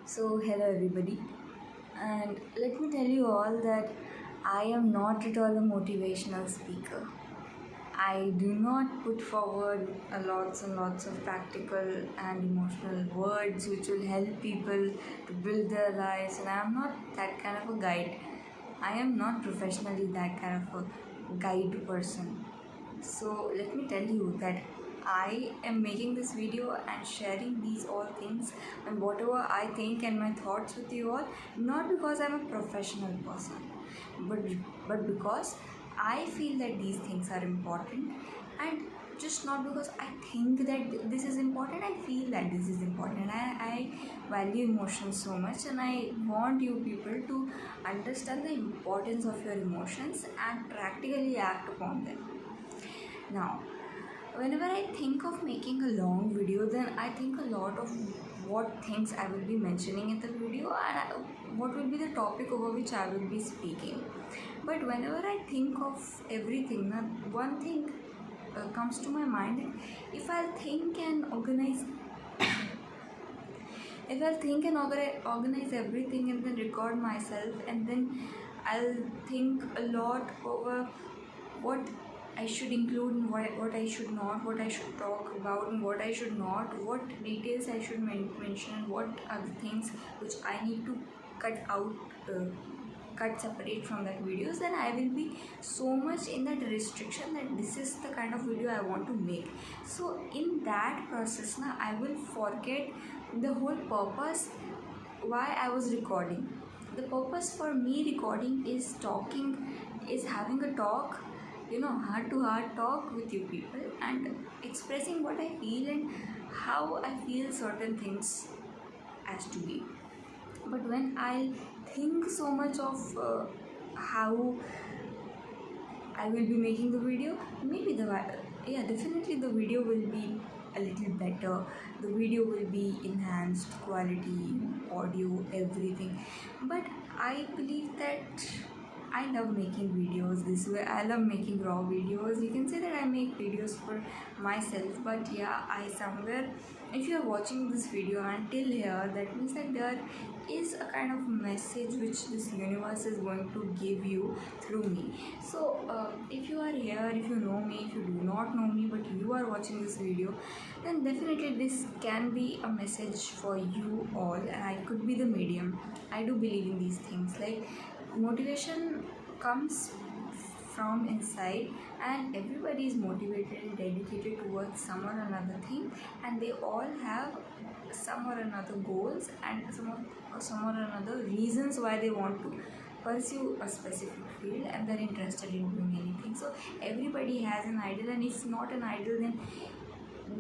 Hello everybody, and let me tell you all that I am not at all a motivational speaker. I do not put forward lots and lots of practical and emotional words which will help people to build their lives, and I am not that kind of a guide. I am not professionally that kind of a guide person. So let me tell you that I am making this video and sharing these all things and whatever I think and my thoughts with you all, not because I'm a professional person, but because I feel that these things are important, and just not because I think that this is important. I feel that this is important. I value emotions so much, and I want you people to understand the importance of your emotions and practically act upon them. Now, whenever I think of making a long video, then I think a lot of what things I will be mentioning in the video, and what will be the topic over which I will be speaking. But whenever I think of everything, one thing comes to my mind that if I'll think and organize organize everything and then record myself, and then I'll think a lot over what I should include and what I should not, what I should talk about and what I should not, what details I should mention, and what are the things which I need to cut out, cut separate from that videos. Then I will be so much in that restriction that this is the kind of video I want to make. So in that process now, I will forget the whole purpose why I was recording. The purpose for me recording is talking, is having a talk, heart to heart talk with you people, and expressing what I feel and how I feel certain things as to be. But when I think so much of how I will be making the video, maybe definitely the video will be a little better. The video will be enhanced quality, audio, everything. But I believe that I love making videos this way. I love making raw videos. You can say that I make videos for myself, but yeah, I somewhere, if you are watching this video until here, that means that there is a kind of message which this universe is going to give you through me. So if you are here, if you know me, if you do not know me, but you are watching this video, then definitely this can be a message for you all, and I could be the medium. I do believe in these things. Like, motivation comes from inside, and everybody is motivated and dedicated towards some or another thing, and they all have some or another goals and some or another reasons why they want to pursue a specific field, and they're interested in doing anything. So everybody has an idol, and if not an idol, then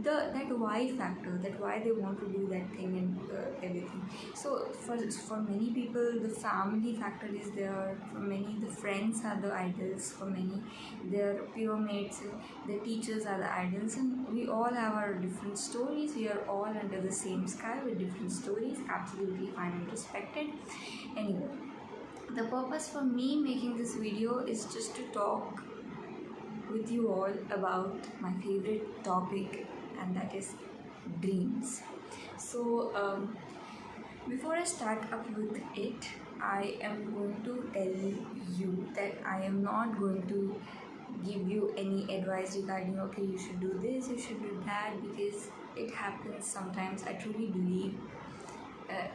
that why factor, that why they want to do that thing and everything. So for many people, the family factor is there. For many, the friends are the idols. For many, their peer mates, the teachers are the idols, and we all have our different stories. We are all under the same sky with different stories, absolutely fine and respected. Anyway, the purpose for me making this video is just to talk with you all about my favorite topic, and that is dreams. So before I start up with it, I am going to tell you that I am not going to give you any advice regarding, okay, you should do this, you should do that, because it happens sometimes. I truly believe,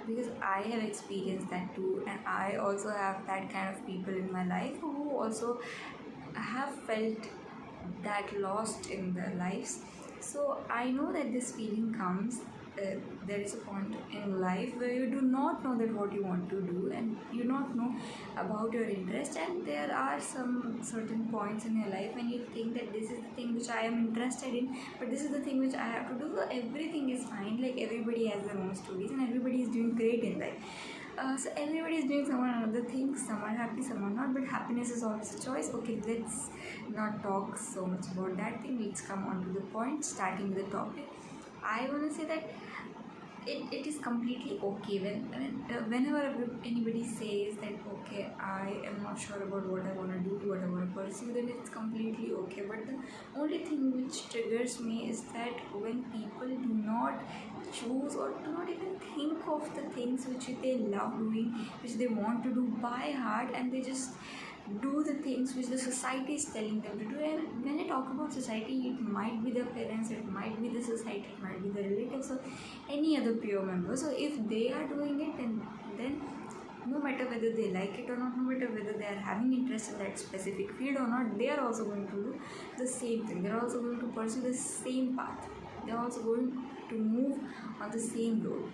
because I have experienced that too, and I also have that kind of people in my life who also have felt that lost in their lives. So I know that this feeling comes. There is a point in life where you do not know that what you want to do, and you not know about your interest, and there are some certain points in your life when you think that this is the thing which I am interested in, but this is the thing which I have to do. So everything is fine. Like, everybody has their own stories, and everybody is doing great in life. So everybody is doing some or another thing. Some are happy, some are not, but happiness is always a choice. Okay, let's not talk so much about that thing. Let's come on to the point, starting with the topic. I want to say that it is completely okay whenever anybody says that, okay, I am not sure about what I want to do, what I want to pursue, then it's completely okay. But the only thing which triggers me is that when people do not choose or do not even think of the things which they love doing, which they want to do by heart, and they just do the things which the society is telling them to do. And when I talk about society, it might be the parents, it might be the society, it might be the relatives, or any other peer member. So if they are doing it, then no matter whether they like it or not, no matter whether they are having interest in that specific field or not, they are also going to do the same thing. They are also going to pursue the same path. They are also going to move on the same road.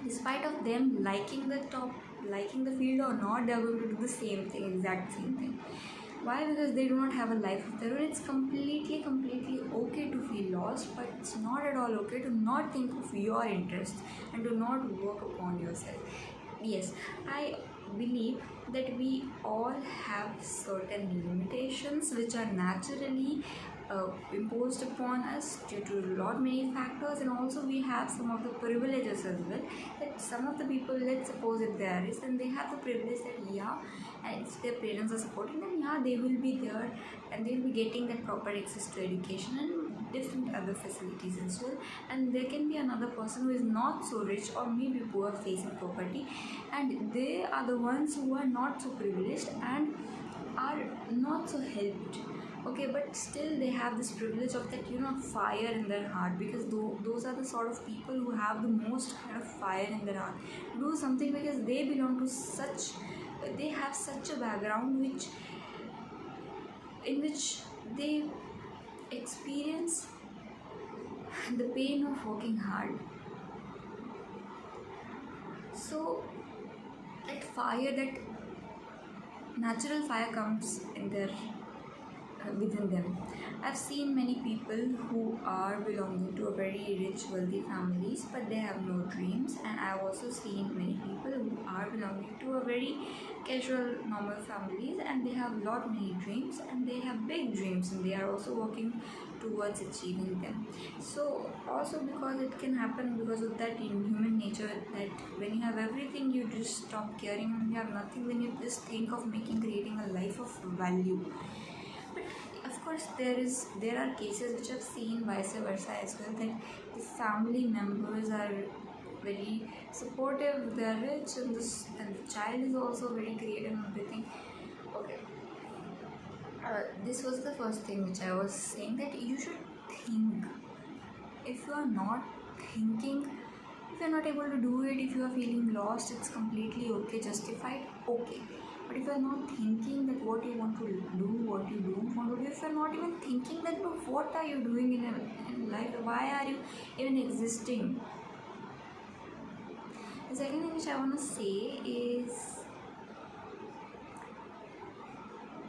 Despite of them liking the field or not, they are going to do the same thing, exact same thing. Why? Because they do not have a life of their own. It's completely okay to feel lost, but it's not at all okay to not think of your interests and to not work upon yourself. Yes, I believe that we all have certain limitations which are naturally imposed upon us due to a lot many factors, and also we have some of the privileges as well. That some of the people, let's suppose if there is, and they have the privilege that yeah, and if their parents are supporting them, yeah, they will be there and they will be getting that proper access to education and different other facilities as well. And there can be another person who is not so rich or maybe poor, facing poverty, and they are the ones who are not so privileged and are not so helped. Okay, but still they have this privilege of that, fire in their heart, because those are the sort of people who have the most kind of fire in their heart to do something, because they belong to such, they have such a background in which they experience the pain of working hard. So that fire, that natural fire comes in their within them. I've seen many people who are belonging to a very rich, wealthy families, but they have no dreams. And I've also seen many people who are belonging to a very casual, normal families, and they have lot many dreams, and they have big dreams, and they are also working towards achieving them. So also, because it can happen because of that in human nature, that when you have everything, you just stop caring. When you have nothing, then you just think of creating a life of value. Of course, there are cases which I've seen vice versa as well, that the family members are very supportive, they are rich, and the child is also very creative and everything. Okay, this was the first thing which I was saying, that you should think. If you are not thinking, if you are not able to do it, if you are feeling lost, it's completely okay, justified, okay. But if you are not thinking that what you want to do, what you don't want to do, if you are not even thinking that what are you doing in life, why are you even existing? The second thing which I want to say is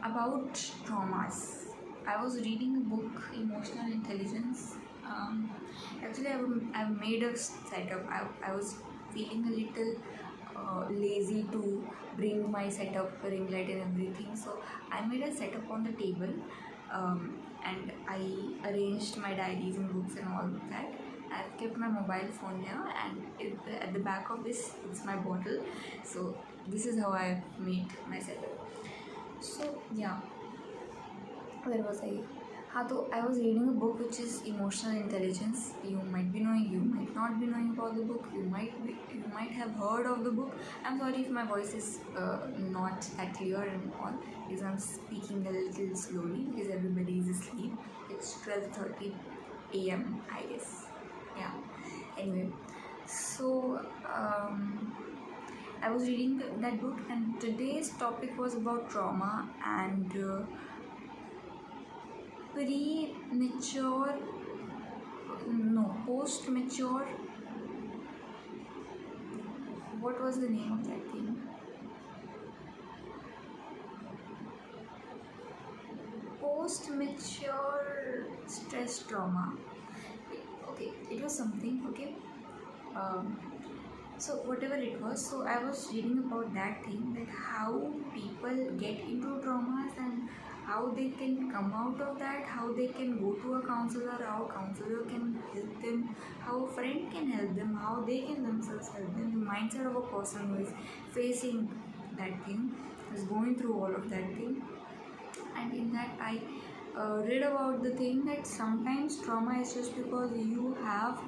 about traumas. I was reading a book, Emotional Intelligence. Actually, I've made a setup. I was feeling a little lazy to bring my setup, ring light and everything. So I made a setup on the table, and I arranged my diaries and books and all of that. I've kept my mobile phone here, and at the back of this is my bottle. So this is how I made my setup. So yeah, where was I? So I was reading a book which is Emotional Intelligence. You might be knowing, you might not be knowing about the book. You might have heard of the book. I'm sorry if my voice is not that clear and all, because I'm speaking a little slowly because everybody is asleep. It's 12:30 a.m. I guess. Yeah. Anyway, so I was reading that book, and today's topic was about trauma and post-mature, what was the name of that thing? Post-mature stress trauma. Okay, it was something, okay. So whatever it was, so I was reading about that thing, that how people get into traumas and how they can come out of that, how they can go to a counselor, how a counselor can help them, how a friend can help them, how they can themselves help them. The mindset of a person who is facing that thing, is going through all of that thing. And in that I read about the thing that sometimes trauma is just because you have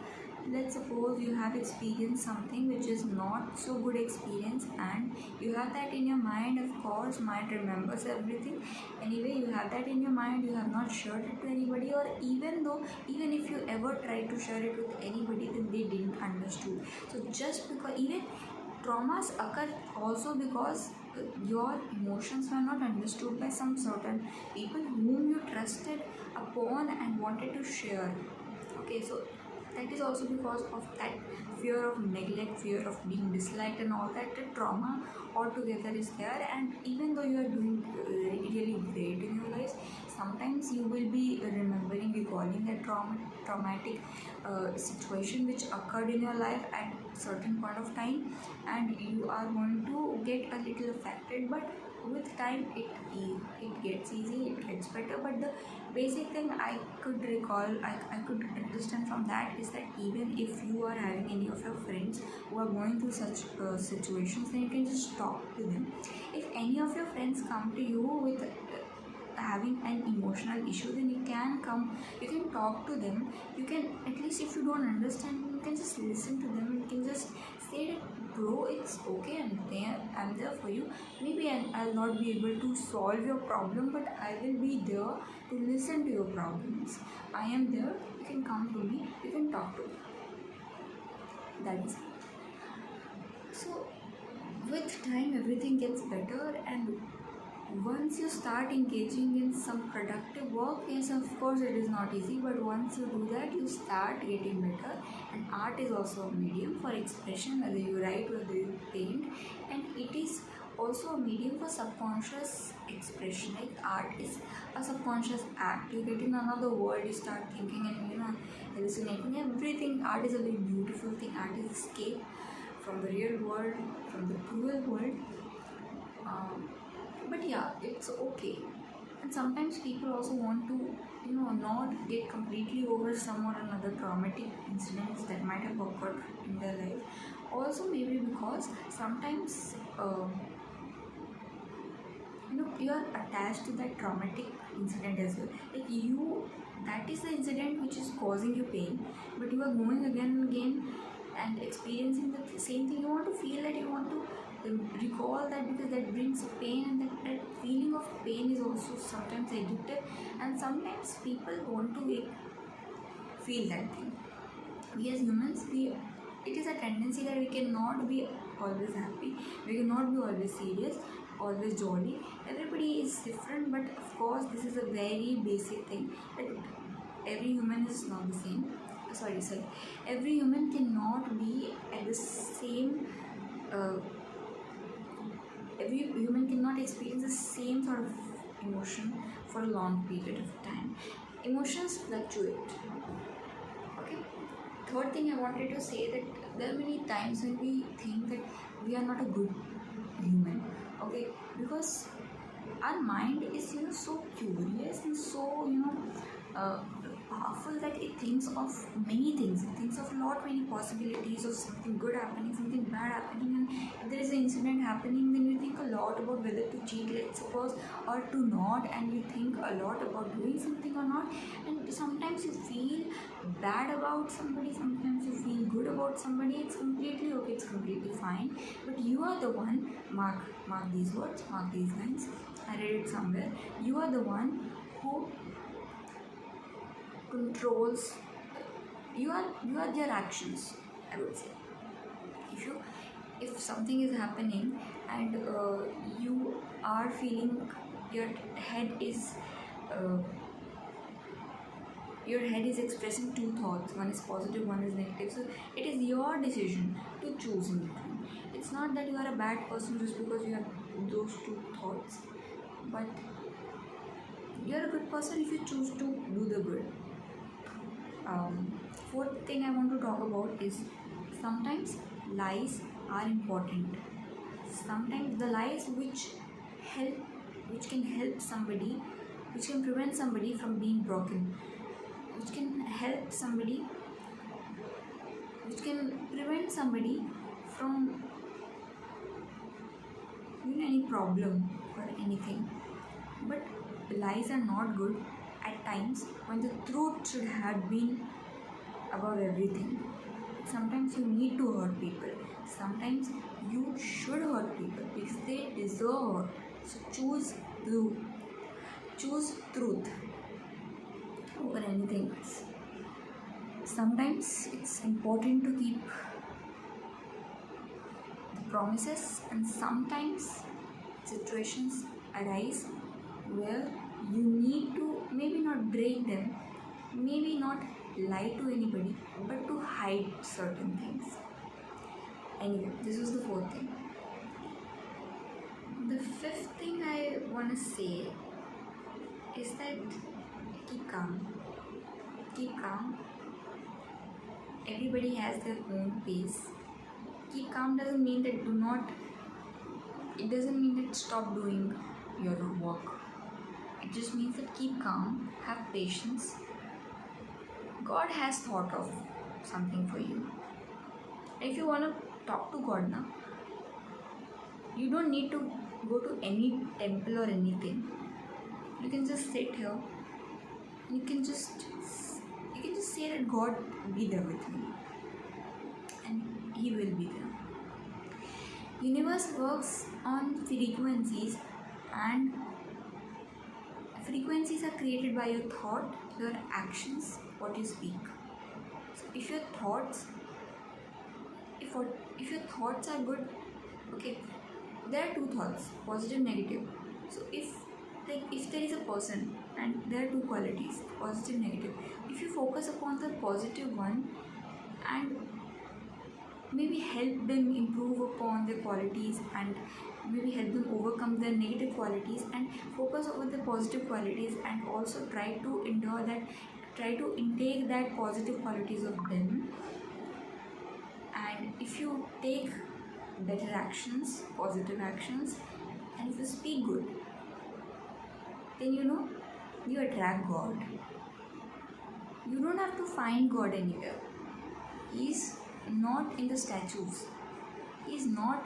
let's suppose you have experienced something which is not so good experience, and you have that in your mind. Of course, mind remembers everything. Anyway, you have that in your mind, you have not shared it to anybody, or even if you ever try to share it with anybody, then they didn't understood. So just because even traumas occur also because your emotions were not understood by some certain people whom you trusted upon and wanted to share. Okay, so that is also because of that fear of neglect, fear of being disliked, and all that. The trauma altogether is there. And even though you are doing really great in your life, sometimes you will be remembering, recalling that traumatic situation which occurred in your life at certain point of time, and you are going to get a little affected. But with time it gets easy, it gets better. But the basic thing I could recall, I could understand from that is that even if you are having any of your friends who are going through such situations, then you can just talk to them. If any of your friends come to you with having an emotional issue, then you can come, you can talk to them. You can, at least if you don't understand, you can just listen to them. You can just say that, bro, it's okay, I'm there for you. Maybe I'll not be able to solve your problem, but I will be there to listen to your problems. I am there, you can come to me, you can talk to me. That is it. So with time everything gets better, and once you start engaging in some productive work, yes, of course it is not easy, but once you do that, you start getting better. And art is also a medium for expression, whether you write, whether you paint, and it is also a medium for subconscious expression. Like art is a subconscious act. You get in another world, you start thinking and hallucinating everything. Art is a very beautiful thing. Art is escape from the real world, from the cruel world. But yeah, it's okay. And sometimes people also want to not get completely over some or another traumatic incidents that might have occurred in their life. Also maybe because sometimes you are attached to that traumatic incident as well. Like that is the incident which is causing you pain, but you are going again and again and experiencing the same thing. You want to feel that, you want to recall that, because that brings pain, and that feeling of pain is also sometimes addictive. And sometimes people want to feel that thing. We as humans, it is a tendency that we cannot be always happy, we cannot be always serious, always jolly. Everybody is different, but of course this is a very basic thing, that every human is not the same. Sorry, every human cannot be at the same every human cannot experience the same sort of emotion for a long period of time. Emotions fluctuate. Okay. Third thing I wanted to say, that there are many times when we think that we are not a good human. Okay, because our mind is so curious and so powerful that it thinks of many things. It thinks of many possibilities of something good happening, something bad happening. And if there is an incident happening, then you think a lot about whether to cheat, let's suppose, or to not, and you think a lot about doing something or not. And sometimes you feel bad about somebody, sometimes you feel good about somebody. It's completely okay, it's completely fine, but you are the one, mark these words, mark these lines, I read it somewhere. You are the one who controls, you are their actions, I would say. If something is happening and you are feeling, your head is expressing two thoughts, one is positive, one is negative. So it is your decision to choose in between. It's not that you are a bad person just because you have those two thoughts, but you are a good person if you choose to do the good. Fourth thing I want to talk about is, sometimes lies are important. Sometimes the lies which can help somebody, which can prevent somebody from being broken, which can help somebody, which can prevent somebody from any problem or anything. But lies are not good at times when the truth should have been above everything. Sometimes you need to hurt people. Sometimes you should hurt people because they deserve hurt. So choose truth over anything else. Sometimes it's important to keep the promises, and sometimes situations arise where you need to maybe not break them, maybe not lie to anybody, but to hide certain things. Anyway, this was the fourth thing. The fifth thing I want to say is that keep calm. Keep calm. Everybody has their own pace. Keep calm doesn't mean that it doesn't mean that stop doing your work. It just means that keep calm, have patience. God has thought of something for you. If you want to talk to God now, you don't need to go to any temple or anything. You can just sit here. You can just say that God, be there with me, and He will be there. Universe works on frequencies, and frequencies are created by your thought, your actions, what you speak. So if your thoughts are good, okay, there are two thoughts, positive, negative. So if there is a person and there are two qualities, positive, negative, if you focus upon the positive one and maybe help them improve upon their qualities, and maybe help them overcome their negative qualities, and focus on the positive qualities, and also try to intake that positive qualities of them. And if you take better actions, positive actions, and if you speak good, then you attract God. You don't have to find God anywhere. He's not in the statues. He's not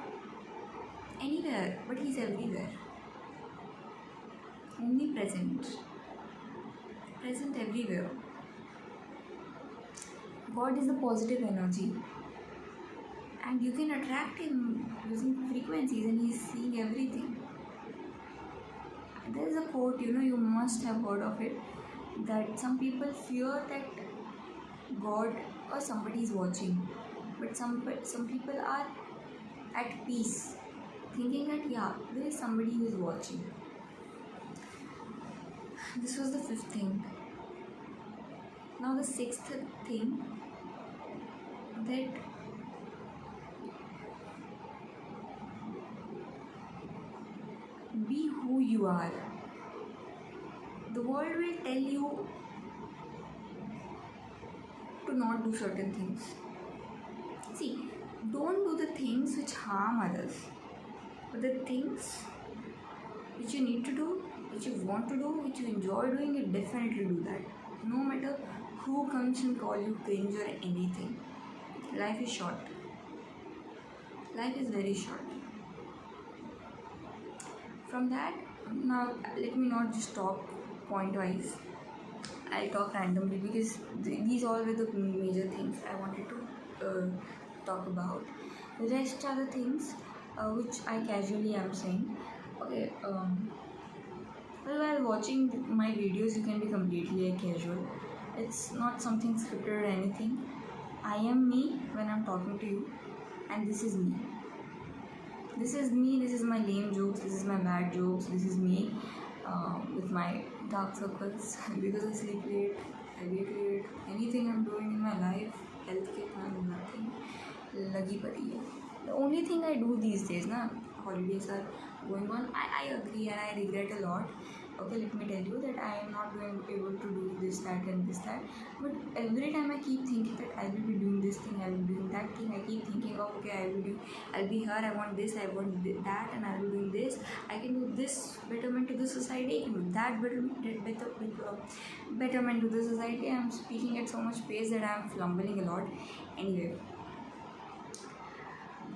anywhere, but He's everywhere. Omnipresent. Present everywhere. God is the positive energy. And you can attract Him using frequencies, and He's seeing everything. There is a quote, you must have heard of it, that some people fear that God or somebody is watching, but some people are at peace, thinking that there is somebody who is watching. This was the fifth thing. Now the sixth thing, that be who you are. The world will tell you to not do certain things. See, don't do the things which harm others, but the things which you need to do, which you want to do, which you enjoy doing, you definitely do that. No matter who comes and call you cringe or anything. Life is short. Life is very short. From that, now let me not just talk point wise. I'll talk randomly because these all were the major things I wanted to talk about. The rest are the things which I casually am saying. Okay, while watching my videos, you can be completely casual. It's not something scripted or anything. I am me when I'm talking to you, and this is me. This is me, this is my lame jokes, this is my bad jokes, this is me with my dark circles because I sleep late, I wake late, anything I'm doing in my life, health care plan, nothing, lagi padi hai. The only thing I do these days, holidays are going on, I agree and I regret a lot. Okay, let me tell you that I am not able to do this, that and this, that. But every time I keep thinking that I will be doing this thing, I will be doing that thing, I keep thinking of, okay, I'll be here, I want this, I want that, and I will be doing this. I can do this betterment to the society, I can do that betterment to the society. I am speaking at so much pace that I am fumbling a lot. Anyway,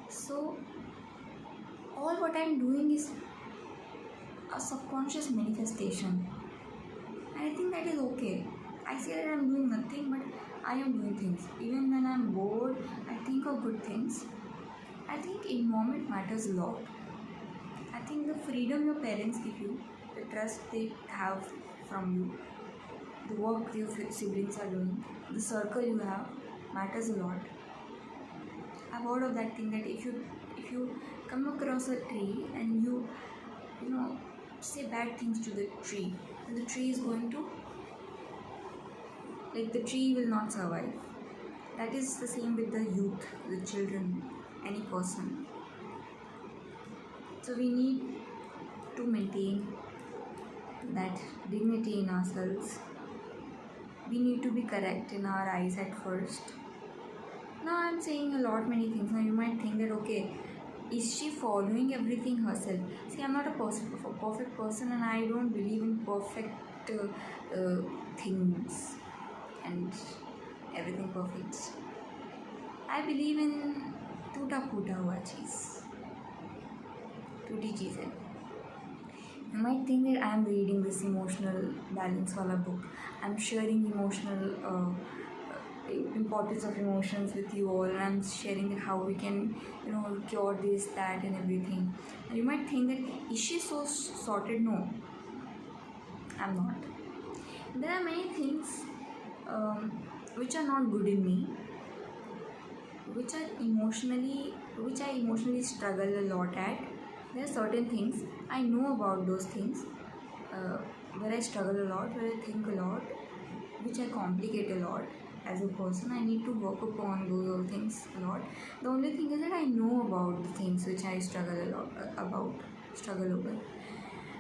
so all what I am doing is a subconscious manifestation, and I think that is okay. I say that I'm doing nothing, but I am doing things. Even when I'm bored, I think of good things. I think environment matters a lot. I think the freedom your parents give you, the trust they have from you, the work your siblings are doing, the circle you have matters a lot. I've heard of that thing that if you come across a tree and you know say bad things to the tree, then the tree is going to, like, the tree will not survive. That is the same with the youth, the children, any person. So we need to maintain that dignity in ourselves. We need to be correct in our eyes at first. Now I'm saying a lot many things. Now you might think that, okay, is she following everything herself? See, I'm not a perfect person, and I don't believe in perfect things and everything perfect. I believe in टूटा फूटा हुआ चीज़, टूटी चीज़ें. You might think that I am reading this emotional balance wala book. I'm sharing emotional importance of emotions with you all, and I'm sharing how we can, cure this, that, and everything. And you might think that, is she so sorted? No, I'm not. There are many things which are not good in me, which I emotionally struggle a lot at. There are certain things I know about those things where I struggle a lot, where I think a lot, which I complicate a lot as a person. I need to work upon those things a lot. The only thing is that I know about the things which I struggle over.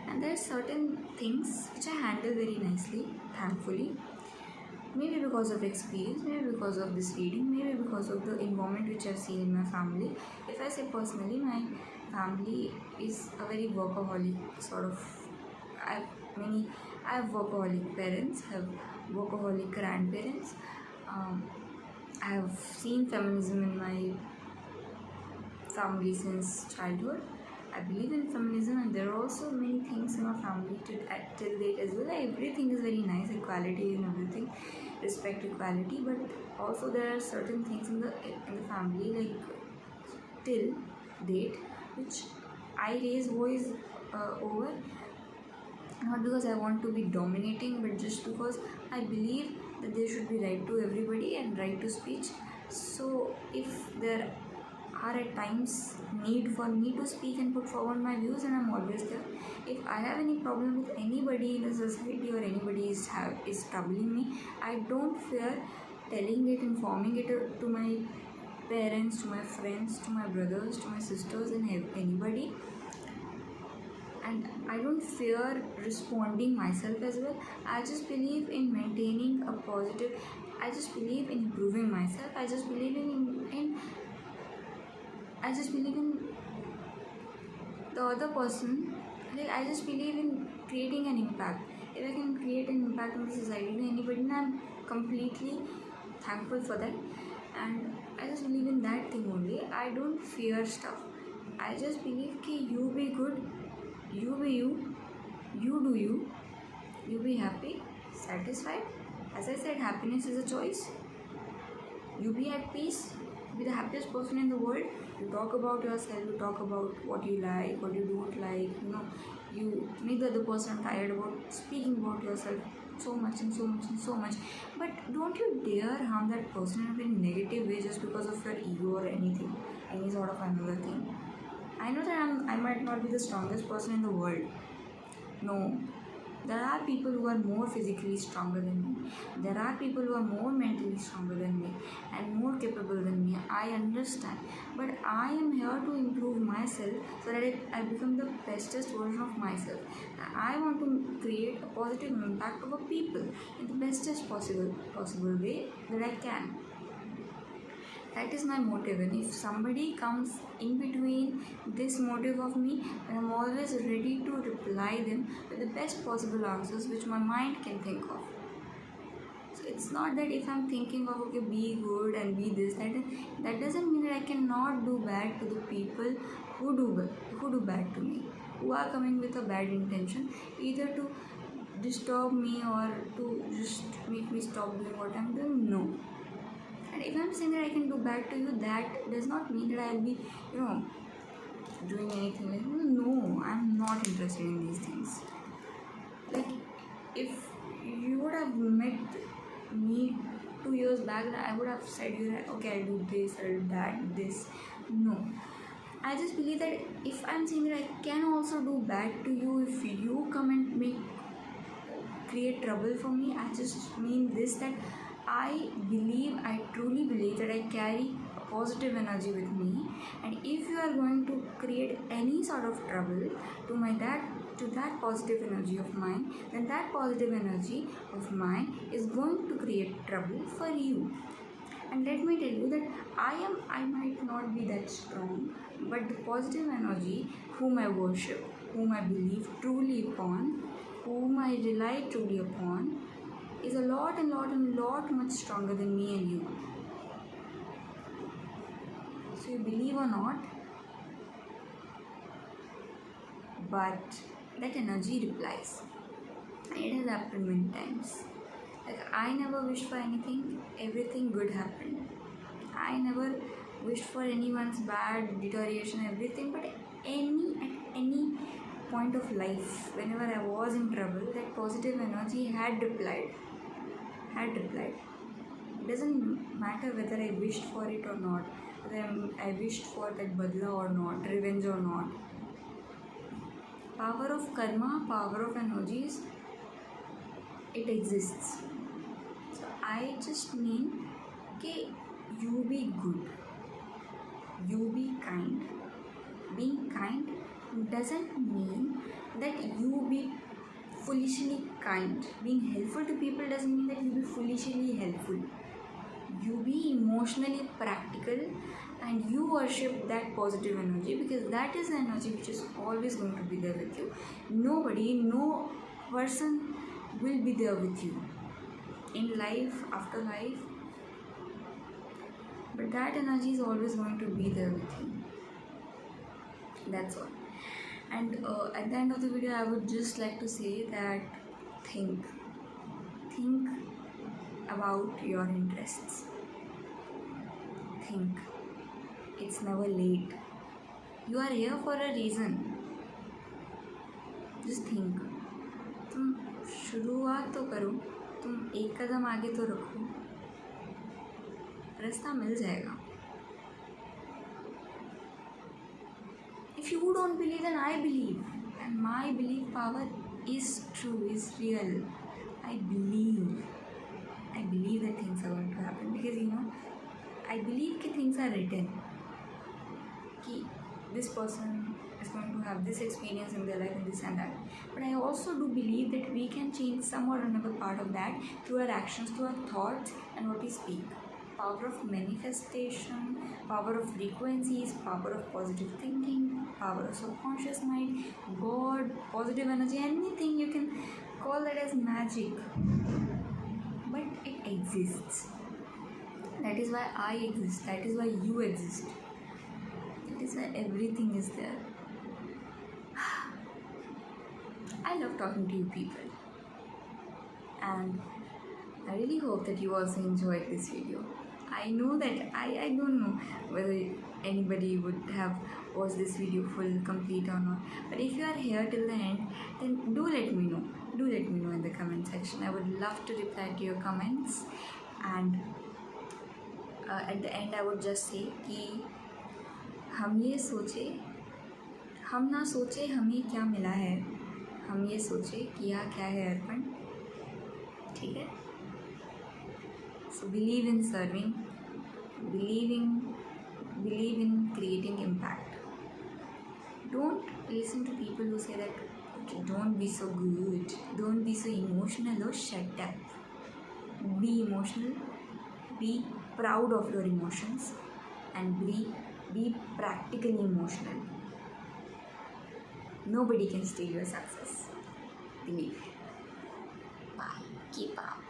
And there are certain things which I handle very nicely, thankfully. Maybe because of experience, maybe because of this reading, maybe because of the environment which I've seen in my family. If I say personally, my family is a very workaholic sort of. I have workaholic parents, I have workaholic grandparents. I have seen feminism in my family since childhood. I believe in feminism, and there are also many things in our family till date as well. Everything is very nice, equality and everything, respect, equality. But also there are certain things in the family, like till date, which I raise voice over, not because I want to be dominating, but just because I believe that there should be right to everybody and right to speech. So if there are at times need for me to speak and put forward my views, and I'm always there. If I have any problem with anybody in the society, or anybody is troubling me, I don't fear telling it, informing it to my parents, to my friends, to my brothers, to my sisters, and anybody. And I don't fear responding myself as well. I just believe in maintaining a positive. I just believe in improving myself. I just believe in the other person. Like, I just believe in creating an impact. If I can create an impact in the society, then anybody, then I'm completely thankful for that. And I just believe in that thing only. I don't fear stuff. I just believe that you be good, you be you, you do you, you be happy, satisfied. As I said, happiness is a choice. You be at peace, be the happiest person in the world. You talk about yourself, you talk about what you like, what you don't like, you make the other person tired about speaking about yourself so much and so much and so much. But don't you dare harm that person in a very negative way just because of your ego or anything, any sort of another thing. I know that I might not be the strongest person in the world. No. There are people who are more physically stronger than me. There are people who are more mentally stronger than me and more capable than me. I understand. But I am here to improve myself so that I become the bestest version of myself. I want to create a positive impact over people in the bestest possible way that I can. That is my motive, and if somebody comes in between this motive of me, then I'm always ready to reply them with the best possible answers which my mind can think of. So it's not that if I'm thinking of, okay, be good and be this, that doesn't mean that I cannot do bad to the people who do bad to me, who are coming with a bad intention, either to disturb me or to just make me stop doing what I'm doing. No. And if I'm saying that I can do bad to you, that does not mean that I'll be, doing anything like, no, I'm not interested in these things. Like, if you would have met me 2 years back, I would have said you that, okay, I'll do this, I'll do that, this. No. I just believe that if I'm saying that I can also do bad to you, if you come and create trouble for me, I just mean this, that I truly believe that I carry a positive energy with me, and if you are going to create any sort of trouble to that positive energy of mine, then that positive energy of mine is going to create trouble for you. And let me tell you that I might not be that strong, but the positive energy whom I worship, whom I believe truly upon, whom I rely truly upon, is a lot much stronger than me and you. So you believe or not, but that energy replies. And it has happened many times. Like, I never wished for anything, everything good happened. I never wished for anyone's bad deterioration, everything, but at any point of life, whenever I was in trouble, that positive energy had replied. It doesn't matter whether I wished for it or not, whether I wished for that badla or not, revenge or not. Power of karma, power of energies, it exists. So I just mean that you be good, you be kind. Being kind doesn't mean that you be foolishly kind. Being helpful to people doesn't mean that you be foolishly helpful. You be emotionally practical and you worship that positive energy, because that is the energy which is always going to be there with you. No person will be there with you in life, after life, but that energy is always going to be there with you. That's all. And at the end of the video, I would just like to say that think about your interests. Think. It's never late. You are here for a reason. Just think. तुम शुरुआत तो करो, तुम एक कदम आगे तो रखो, रास्ता मिल जाएगा. If you don't believe, then I believe, and my belief power is true, is real. I believe that things are going to happen, because I believe that things are written. That this person is going to have this experience in their life and this and that. But I also do believe that we can change some or another part of that through our actions, through our thoughts, and what we speak. Power of manifestation, power of frequencies, power of positive thinking, power of subconscious mind, God, positive energy, anything you can call that as magic. But it exists. That is why I exist. That is why you exist. That is why everything is there. I love talking to you people. And I really hope that you also enjoyed this video. I know that I don't know whether anybody would have watched this video full, complete or not. But if you are here till the end, then do let me know. Do let me know in the comment section. I would love to reply to your comments. And at the end, I would just say कि हम ना सोचे हमें क्या मिला है, हम ये सोचे किया क्या है अर्पण. ठीक है? So believe in serving, believe in creating impact. Don't listen to people who say that don't be so good, don't be so emotional, or shut up. Be emotional, be proud of your emotions, and be practically emotional. Nobody can steal your success. Believe. Bye. Keep up.